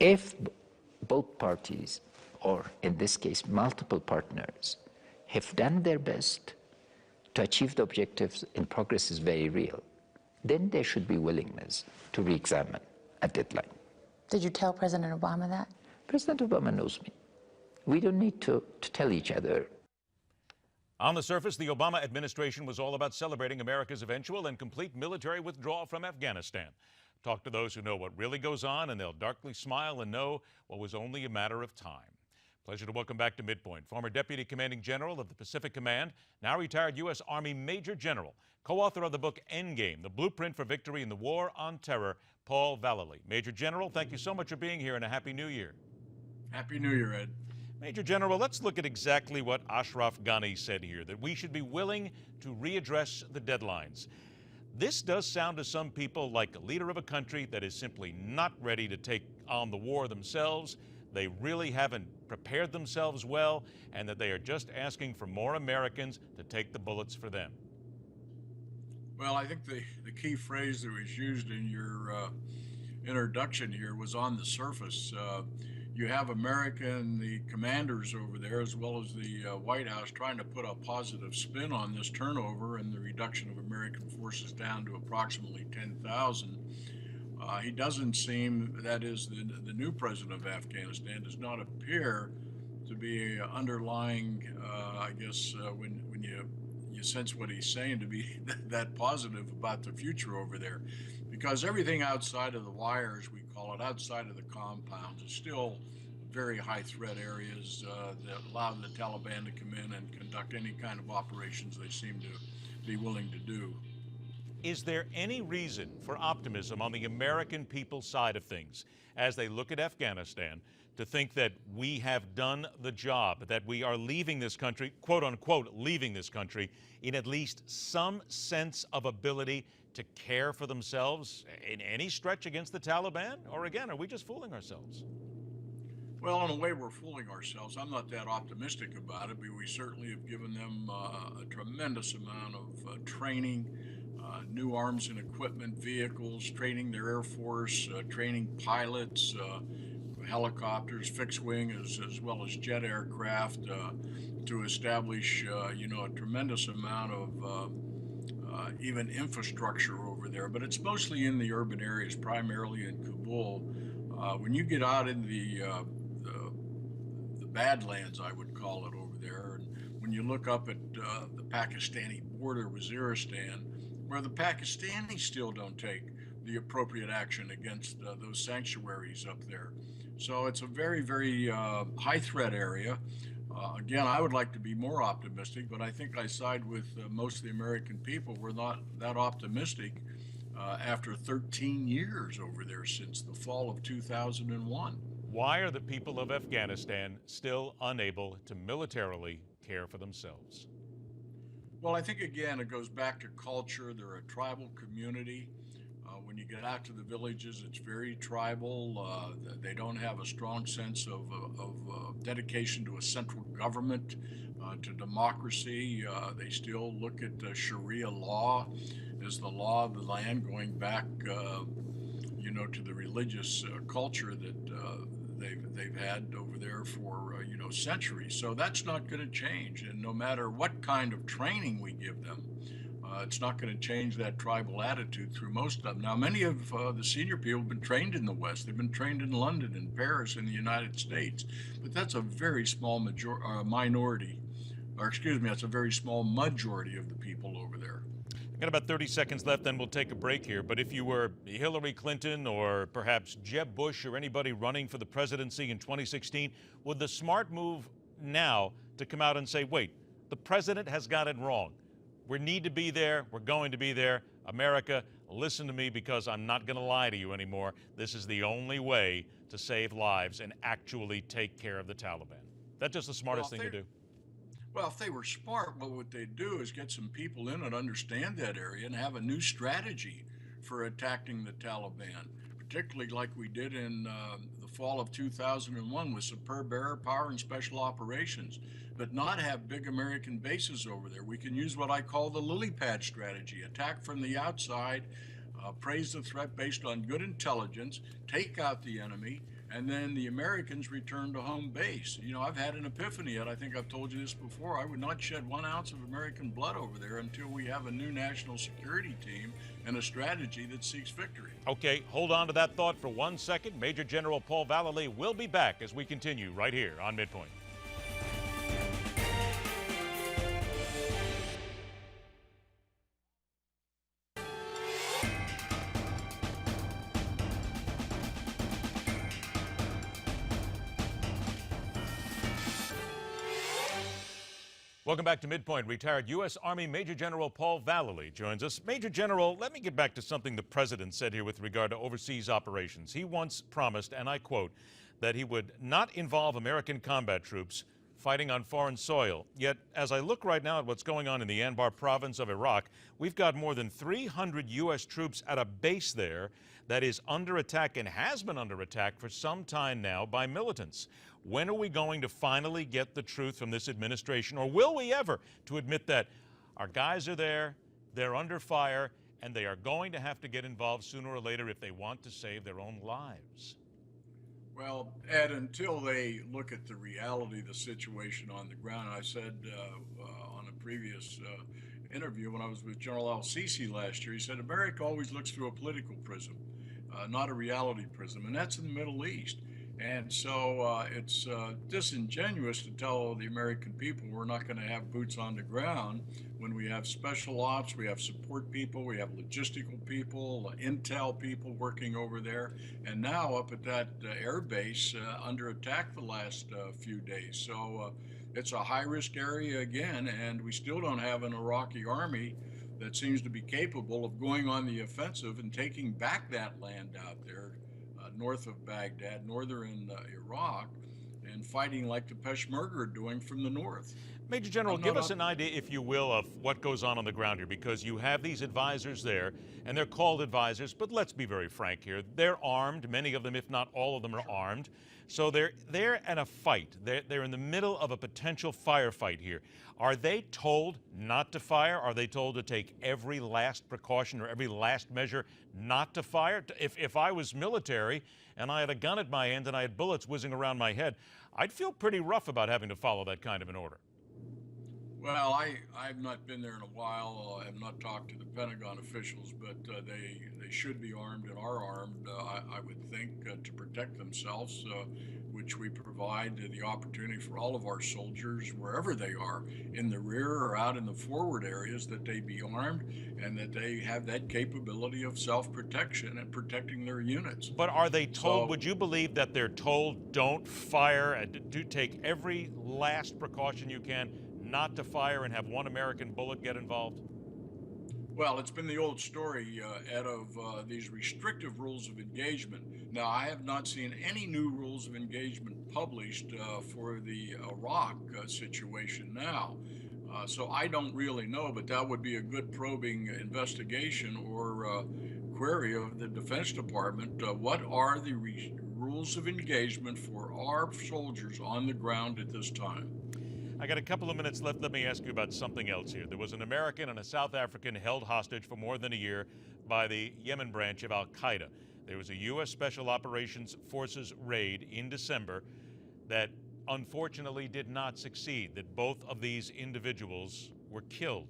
If both parties, or in this case, multiple partners, have done their best to achieve the objectives and progress is very real, then there should be willingness to re-examine a deadline. Did you tell President Obama that? President Obama knows me. We don't need to tell each other. On the surface, the Obama administration was all about celebrating America's eventual and complete military withdrawal from Afghanistan. Talk to those who know what really goes on, and they'll darkly smile and know what was only a matter of time. Pleasure to welcome back to MidPoint, former Deputy Commanding General of the Pacific Command, now retired U.S. Army Major General, co-author of the book Endgame, The Blueprint for Victory in the War on Terror, Paul Vallely. Major General, thank you so much for being here, and a Happy New Year. Happy New Year, Ed. Major General, let's look at exactly what Ashraf Ghani said here, that we should be willing to readdress the deadlines. This does sound to some people like a leader of a country that is simply not ready to take on the war themselves. They really haven't prepared themselves well, and that they are just asking for more Americans to take the bullets for them. Well, I think the key phrase that was used in your introduction here was on the surface. You have America and the commanders over there, as well as the White House, trying to put a positive spin on this turnover and the reduction of American forces down to approximately 10,000. He doesn't seem, that is, the new president of Afghanistan does not appear to be underlying, I guess, when you sense what he's saying, to be that positive about the future over there. Because everything outside of the wires, we call it, outside of the compounds, is still very high threat areas that allow the Taliban to come in and conduct any kind of operations they seem to be willing to do. Is there any reason for optimism on the American people's side of things as they look at Afghanistan to think that we have done the job, that we are leaving this country, quote unquote, leaving this country, in at least some sense of ability to care for themselves in any stretch against the Taliban? Or again, are we just fooling ourselves? Well, in a way, we're fooling ourselves. I'm not that optimistic about it, but we certainly have given them a tremendous amount of training, new arms and equipment, vehicles, training their Air Force, training pilots, helicopters, fixed wing, as well as jet aircraft, to establish, a tremendous amount of even infrastructure over there. But it's mostly in the urban areas, primarily in Kabul. When you get out in the Badlands, I would call it, over there, and when you look up at the Pakistani border, Waziristan, where the Pakistanis still don't take the appropriate action against those sanctuaries up there. So it's a very, very high threat area. Again, I would like to be more optimistic, but I think I side with most of the American people. We're not that optimistic after 13 years over there since the fall of 2001. Why are the people of Afghanistan still unable to militarily care for themselves? Well, I think, again, it goes back to culture. They're a tribal community. When you get out to the villages, it's very tribal. They don't have a strong sense of dedication to a central government, to democracy. They still look at Sharia law as the law of the land, going back, to the religious culture that they've had over there for centuries. So that's not going to change. And no matter what kind of training we give them, it's not going to change that tribal attitude through most of them. Now, many of the senior people have been trained in the West. They've been trained in London and Paris in the United States. But that's a very small minority, or excuse me, that's a very small majority of the people over there. I've got about 30 seconds left, then we'll take a break here. But if you were Hillary Clinton or perhaps Jeb Bush or anybody running for the presidency in 2016, would the smart move now to come out and say, wait, the president has got it wrong. We need to be there. We're going to be there. America, listen to me, because I'm not going to lie to you anymore. This is the only way to save lives and actually take care of the Taliban. That's just the smartest thing to do. Well, if they were smart, what would they do is get some people in that understand that area and have a new strategy for attacking the Taliban, particularly like we did in the fall of 2001 with superb air power and special operations, but not have big American bases over there. We can use what I call the lily pad strategy: attack from the outside, appraise the threat based on good intelligence, take out the enemy, and then the Americans return to home base. You know, I've had an epiphany, and I think I've told you this before. I would not shed 1 ounce of American blood over there until we have a new national security team and a strategy that seeks victory. Okay, hold on to that thought for 1 second. Major General Paul Vallely will be back as we continue right here on MidPoint. Welcome back to MidPoint. Retired U.S. Army Major General Paul Vallely joins us. Major General, let me get back to something the President said here with regard to overseas operations. He once promised, and I quote, that he would not involve American combat troops fighting on foreign soil. Yet, as I look right now at what's going on in the Anbar province of Iraq, we've got more than 300 U.S. troops at a base there that is under attack and has been under attack for some time now by militants. When are we going to finally get the truth from this administration, or will we ever, to admit that our guys are there, they're under fire, and they are going to have to get involved sooner or later if they want to save their own lives? Well, Ed, until they look at the reality of the situation on the ground, I said on a previous interview when I was with General al-Sisi last year, he said, America always looks through a political prism, not a reality prism, and that's in the Middle East. And so it's disingenuous to tell the American people we're not going to have boots on the ground when we have special ops, we have support people, we have logistical people, intel people working over there, and now up at that air base under attack the last few days. So it's a high-risk area again, and we still don't have an Iraqi army that seems to be capable of going on the offensive and taking back that land out there north of Baghdad, northern Iraq, and fighting like the Peshmerga are doing from the north. Major General, give us an idea, if you will, of what goes on the ground here, because you have these advisors there, and they're called advisors, but let's be very frank here. They're armed. Many of them, if not all of them, are armed. So they're in a fight. They're in the middle of a potential firefight here. Are they told not to fire? Are they told to take every last precaution or every last measure not to fire? If I was military and I had a gun at my hand and I had bullets whizzing around my head, I'd feel pretty rough about having to follow that kind of an order. Well, I've not been there in a while. I have not talked to the Pentagon officials, but they should be armed and are armed, I would think, to protect themselves, which we provide the opportunity for all of our soldiers, wherever they are, in the rear or out in the forward areas, that they be armed and that they have that capability of self-protection and protecting their units. But are they told, would you believe that they're told don't fire and do take every last precaution you can not to fire and have one American bullet get involved? Well, it's been the old story, Ed, of these restrictive rules of engagement. Now, I have not seen any new rules of engagement published for the Iraq situation now. So I don't really know, but that would be a good probing investigation or query of the Defense Department. What are the rules of engagement for our soldiers on the ground at this time? I got a couple of minutes left. Let me ask you about something else here. There was an American and a South African held hostage for more than a year by the Yemen branch of al-Qaeda. There was a U.S. Special Operations Forces raid in December that unfortunately did not succeed, that both of these individuals were killed.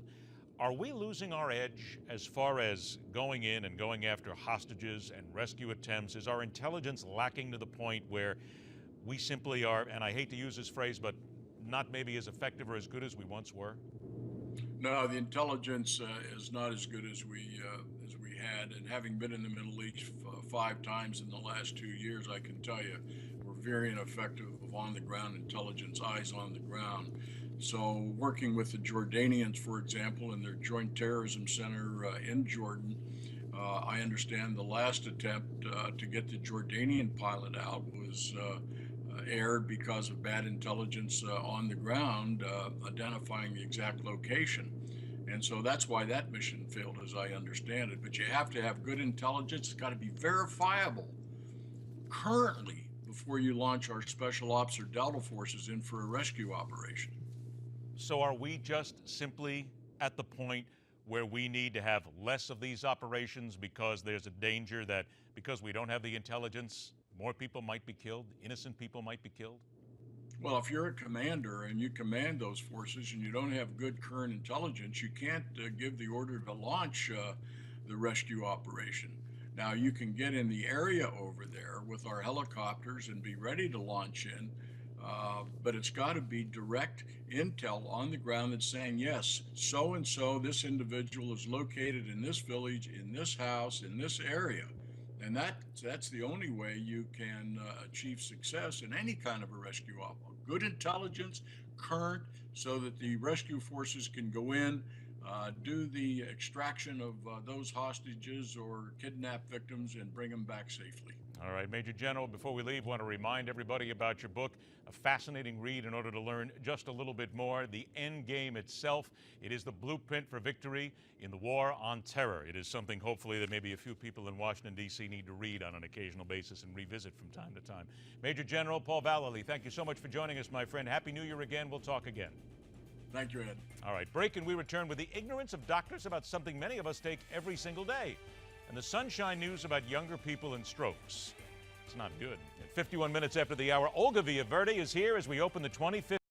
Are we losing our edge as far as going in and going after hostages and rescue attempts? Is our intelligence lacking to the point where we simply are, and I hate to use this phrase, but not maybe as effective or as good as we once were? No, the intelligence is not as good as we had. And having been in the Middle East 5 times in the last 2 years, I can tell you we're very ineffective of on-the-ground intelligence, eyes on the ground. So working with the Jordanians, for example, in their Joint Terrorism Center in Jordan, I understand the last attempt to get the Jordanian pilot out was aired because of bad intelligence on the ground, identifying the exact location. And so that's why that mission failed, as I understand it. But you have to have good intelligence. It's got to be verifiable currently before you launch our Special Ops or Delta forces in for a rescue operation. So are we just simply at the point where we need to have less of these operations because there's a danger that because we don't have the intelligence more people might be killed, innocent people might be killed? Well, if you're a commander and you command those forces and you don't have good current intelligence, you can't give the order to launch the rescue operation. Now, you can get in the area over there with our helicopters and be ready to launch in, but it's got to be direct intel on the ground that's saying, yes, so and so, this individual is located in this village, in this house, in this area. And that's the only way you can achieve success in any kind of a rescue op. Good intelligence, current, so that the rescue forces can go in, do the extraction of those hostages or kidnapped victims and bring them back safely. All right, Major General, before we leave, I want to remind everybody about your book, a fascinating read in order to learn just a little bit more. The End Game itself, it is the blueprint for victory in the war on terror. It is something, hopefully, that maybe a few people in Washington, D.C. need to read on an occasional basis and revisit from time to time. Major General Paul Vallely, thank you so much for joining us, my friend. Happy New Year again. We'll talk again. Thank you, Ed. All right, break, and we return with the ignorance of doctors about something many of us take every single day, and the sunshine news about younger people and strokes. It's not good. At 51 minutes after the hour, Olga Villaverde is here as we open the 25th